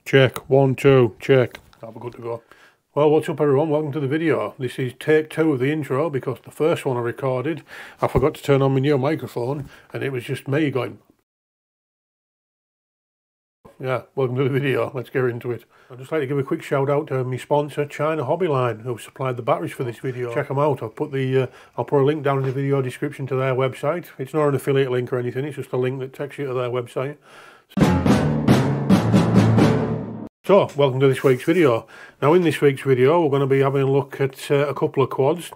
Check, 1, 2, check. That'll be good to go. Well, what's up everyone, welcome to the video. This is take 2 of the intro because the first one I recorded, I forgot to turn on my new microphone and it was just me going. Yeah, welcome to the video, let's get into it. I'd just like to give a quick shout out to my sponsor, China Hobbyline, who supplied the batteries for this video. Check them out, I'll put a link down in the video description to their website. It's not an affiliate link or anything, it's just a link that takes you to their website. So, welcome to this week's video. Now in this week's video we're going to be having a look at a couple of quads.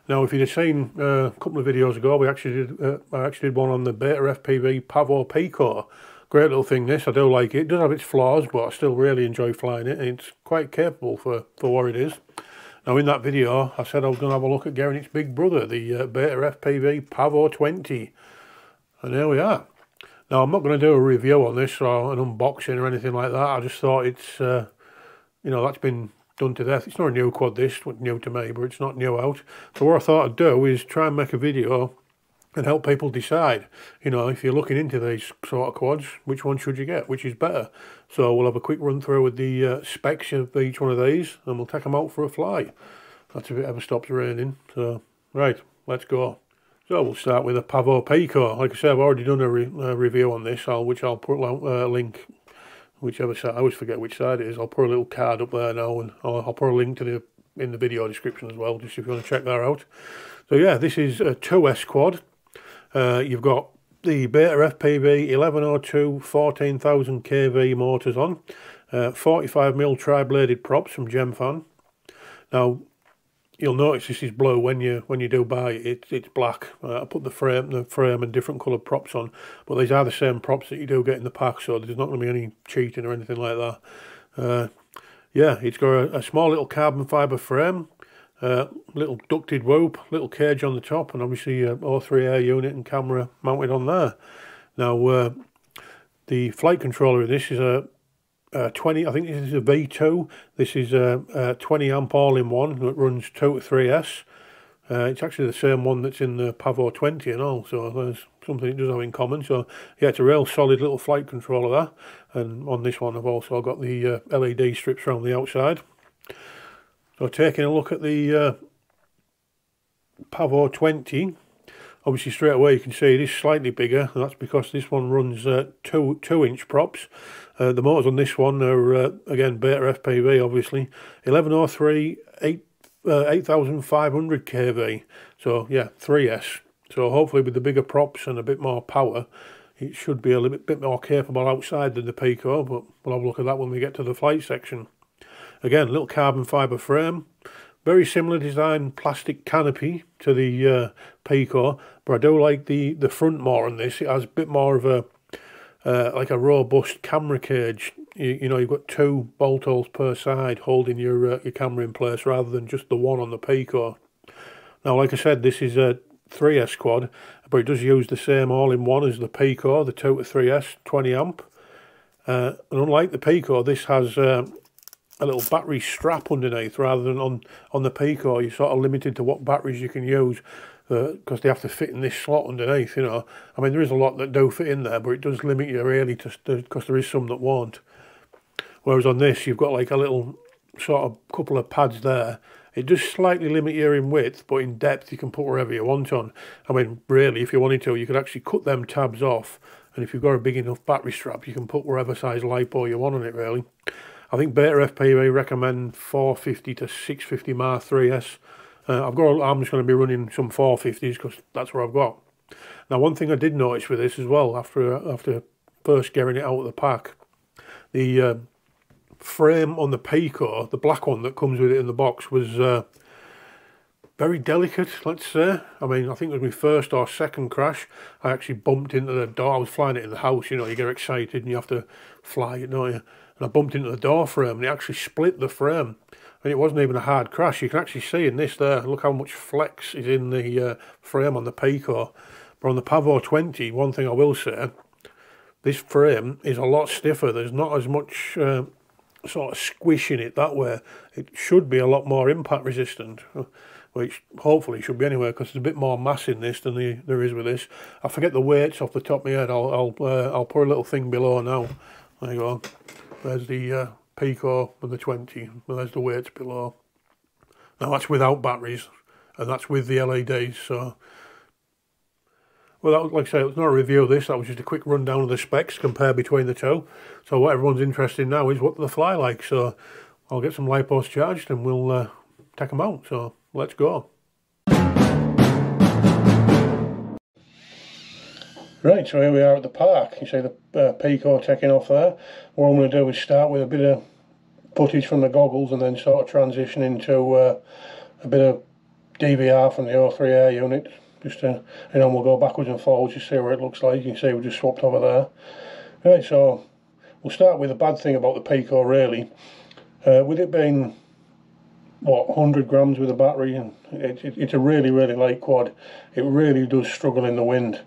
Now if you'd have seen a couple of videos ago, I actually did one on the Beta FPV Pavo Pico. Great little thing this, I do like it. It does have its flaws, but I still really enjoy flying it, and it's quite capable for what it is. Now in that video I said I was going to have a look at getting its big brother, the Beta FPV Pavo 20. And here we are. Now, I'm not going to do a review on this or an unboxing or anything like that. I just thought it's, you know, that's been done to death. It's not a new quad, this, it's new to me, but it's not new out. So what I thought I'd do is try and make a video and help people decide, you know, if you're looking into these sort of quads, which one should you get, which is better. So we'll have a quick run through with the specs of each one of these and we'll take them out for a fly. That's if it ever stops raining. So, right, let's go. So we'll start with a Pavo Pico. Like I said, I've already done a review on this, which I'll put a link, whichever side. I always forget which side it is. I'll put a little card up there now, and I'll put a link to in the video description as well, just if you want to check that out. So yeah, this is a 2S quad. You've got the Beta FPV 1102 14,000 kV motors on, 45mm tri-bladed props from Gemfan. Now, you'll notice this is blue when you do buy it. It's black. I put the frame and different coloured props on, but these are the same props that you do get in the pack, so there's not going to be any cheating or anything like that. Yeah, it's got a small little carbon fibre frame, little ducted whoop, little cage on the top, and obviously O3 air unit and camera mounted on there. Now, the flight controller of this is a 20, I think this is a V2. This is a 20 amp all-in-one that runs 2 to 3S. It's actually the same one that's in the Pavo 20 and all, so there's something it does have in common. So yeah, it's a real solid little flight controller there. And on this one I've also got the LED strips around the outside. So taking a look at the Pavo 20, obviously straight away you can see it is slightly bigger, and that's because this one runs 2-inch props. The motors on this one are, again, Beta FPV, obviously, 1103 8,500 kV, so yeah, 3S. So hopefully with the bigger props and a bit more power, it should be a little bit more capable outside than the Pico, but we'll have a look at that when we get to the flight section. Again, little carbon fibre frame, very similar design plastic canopy to the Pico, but I do like the front more on this. It has a bit more of a like a robust camera cage. You know, you've got 2 bolt holes per side holding your camera in place rather than just the one on the Pico. Now, like I said, this is a 3S quad, but it does use the same all-in-one as the Pico, the 2 to 3S, 20 amp. And unlike the Pico, this has a little battery strap underneath rather than on the Pico. You're sort of limited to what batteries you can use, because they have to fit in this slot underneath, you know. I mean, there is a lot that do fit in there, but it does limit you really, because there is some that won't. Whereas on this, you've got like a little sort of couple of pads there. It does slightly limit you in width, but in depth you can put wherever you want on. I mean, really, if you wanted to, you could actually cut them tabs off, and if you've got a big enough battery strap, you can put wherever size lipo you want on it, really. I think Beta FPV recommend 450 to 650 Mark 3S. I'm just going to be running some 450s because that's what I've got. Now, one thing I did notice with this as well, after first getting it out of the pack, the frame on the Pico, the black one that comes with it in the box, was very delicate, let's say. I mean, I think it was my first or second crash. I actually bumped into the door. I was flying it in the house, you know, you get excited and you have to fly it, don't you? And I bumped into the door frame and it actually split the frame. And it wasn't even a hard crash. You can actually see in this there, look how much flex is in the frame on the Pico. But on the Pavo 20, one thing I will say, this frame is a lot stiffer. There's not as much sort of squish in it that way. It should be a lot more impact resistant, which hopefully should be anyway, because there's a bit more mass in this than there is with this. I forget the weights off the top of my head. I'll put a little thing below now. There you go. There's the Pico with the 20, and there's the weights below. Now that's without batteries, and that's with the LEDs, so... Well, that was, like I say, it was not a review of this, that was just a quick rundown of the specs, compare between the two. So what everyone's interested in now is what do they fly like, so I'll get some lipos charged and we'll take them out, so let's go. Right, so here we are at the park. You see the Pico taking off there. What I'm going to do is start with a bit of footage from the goggles and then sort of transition into a bit of DVR from the O3 Air unit. Just to, and then we'll go backwards and forwards to see what it looks like. You can see we just swapped over there. Right, so we'll start with the bad thing about the Pico really. With it being, what, 100 grams with a battery, and it's a really light quad. It really does struggle in the wind.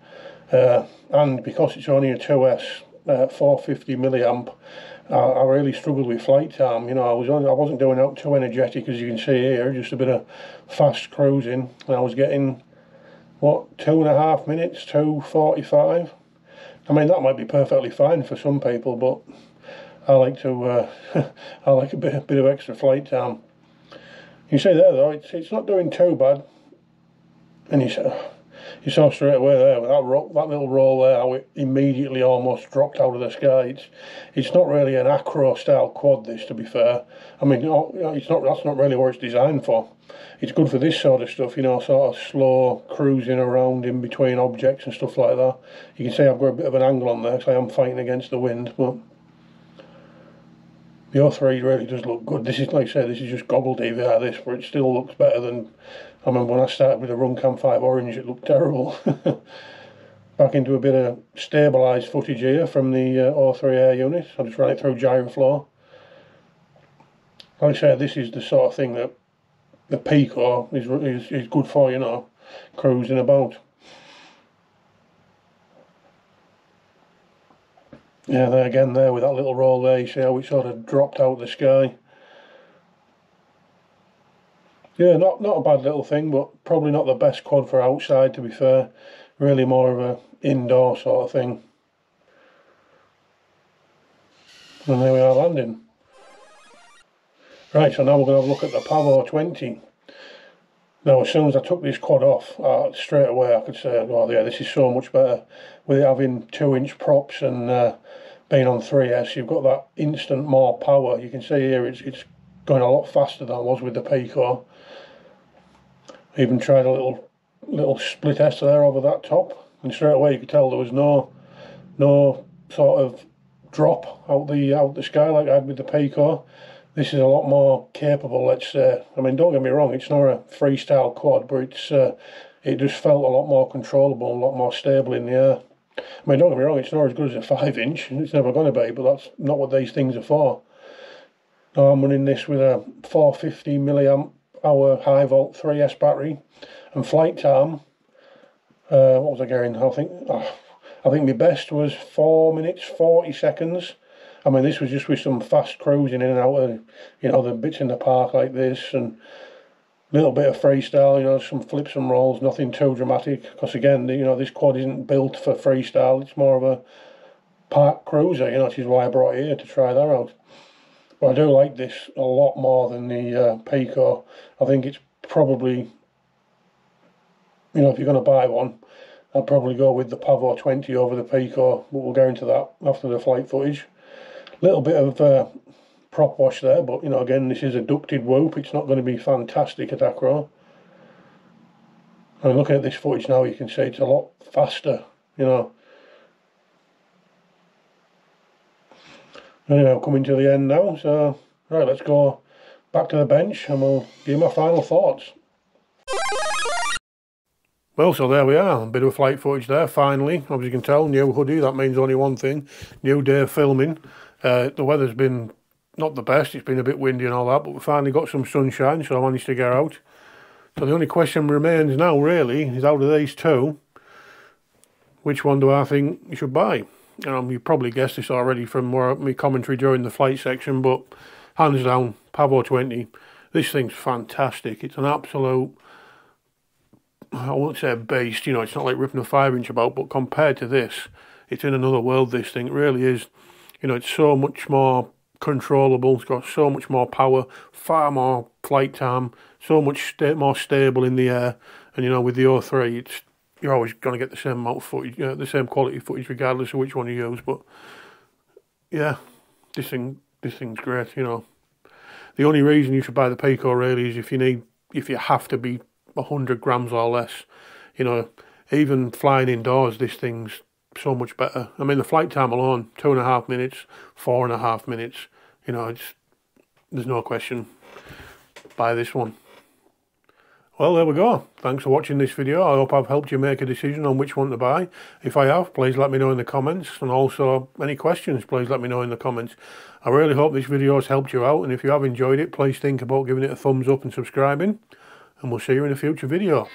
And because it's only a 2S 450 milliamp, I really struggled with flight time. You know, I wasn't doing out too energetic, as you can see here, just a bit of fast cruising, and I was getting, what, 2.5 minutes, 2:45. I mean, that might be perfectly fine for some people, but I like to I like a bit of extra flight time. You see there though, it's not doing too bad, and you saw straight away there with that little roll there how it immediately almost dropped out of the sky. It's not really an acro style quad, this, to be fair. I mean, it's not, that's not really what it's designed for. It's good for this sort of stuff, you know, sort of slow cruising around in between objects and stuff like that. You can see I've got a bit of an angle on there because I am fighting against the wind, but the O3 really does look good. This is, like I say, this is just goggle DVR, this, but it still looks better than, I remember when I started with the Runcam 5 Orange, it looked terrible. Back into a bit of stabilised footage here from the O3 Air unit. I'll just run it through gyroflow. Like I say, this is the sort of thing that the Pico is good for, you know, cruising about. Yeah, there again, there with that little roll there, you see how it sort of dropped out of the sky. Yeah, not a bad little thing, but probably not the best quad for outside, to be fair. Really more of a indoor sort of thing. And there we are landing. Right, so now we're going to have a look at the Pavo 20. Now, as soon as I took this quad off, straight away I could say, oh yeah, this is so much better. With it having 2-inch props and being on 3S, you've got that instant more power. You can see here it's going a lot faster than it was with the Pico. I even tried a little split S there over that top, and straight away you could tell there was no sort of drop out the sky like I had with the Pico. This is a lot more capable, let's say. I mean, don't get me wrong, it's not a freestyle quad, but it just felt a lot more controllable, a lot more stable in the air. I mean, don't get me wrong, it's not as good as a 5-inch, it's never going to be, but that's not what these things are for. Now I'm running this with a 450 milliamp hour high volt 3S battery, and flight time, what was I getting? I think my best was 4 minutes 40 seconds. I mean, this was just with some fast cruising in and out of, you know, the bits in the park like this, and a little bit of freestyle, you know, some flips and rolls, nothing too dramatic, because again, you know, this quad isn't built for freestyle, it's more of a park cruiser, you know, which is why I brought it here to try that out. But I do like this a lot more than the Pico. I think it's probably, you know, if you're going to buy one, I'd probably go with the Pavo 20 over the Pico, but we'll go into that after the flight footage. Little bit of prop wash there, but you know, again, this is a ducted whoop. It's not going to be fantastic at acro. And looking at this footage now, you can see it's a lot faster, you know. Anyway, I'm coming to the end now, so right, let's go back to the bench and we'll give my final thoughts. Well, so there we are, a bit of flight footage there, finally. As you can tell, new hoodie, that means only one thing, new day of filming. The weather's been not the best, it's been a bit windy and all that, but we finally got some sunshine, so I managed to get out. So the only question remains now, really, is out of these two, which one do I think you should buy? You probably guessed this already from my commentary during the flight section, but hands down, Pavo 20. This thing's fantastic. It's an absolute, I won't say a beast, you know, it's not like ripping a 5-inch about, but compared to this, it's in another world, this thing. It really is. You know, it's so much more controllable. It's got so much more power, far more flight time, so much more stable in the air. And you know, with the O3, you're always going to get the same amount of footage, the same quality footage, regardless of which one you use. But yeah, this thing's great. You know, the only reason you should buy the Pico really is if you have to be 100 grams or less. You know, even flying indoors, this thing's so much better. I mean, the flight time alone, 2.5 minutes, 4.5 minutes. You know, there's no question. Buy this one. Well, there we go. Thanks for watching this video. I hope I've helped you make a decision on which one to buy. If I have, please let me know in the comments. And also, any questions, please let me know in the comments. I really hope this video has helped you out. And if you have enjoyed it, please think about giving it a thumbs up and subscribing. And we'll see you in a future video.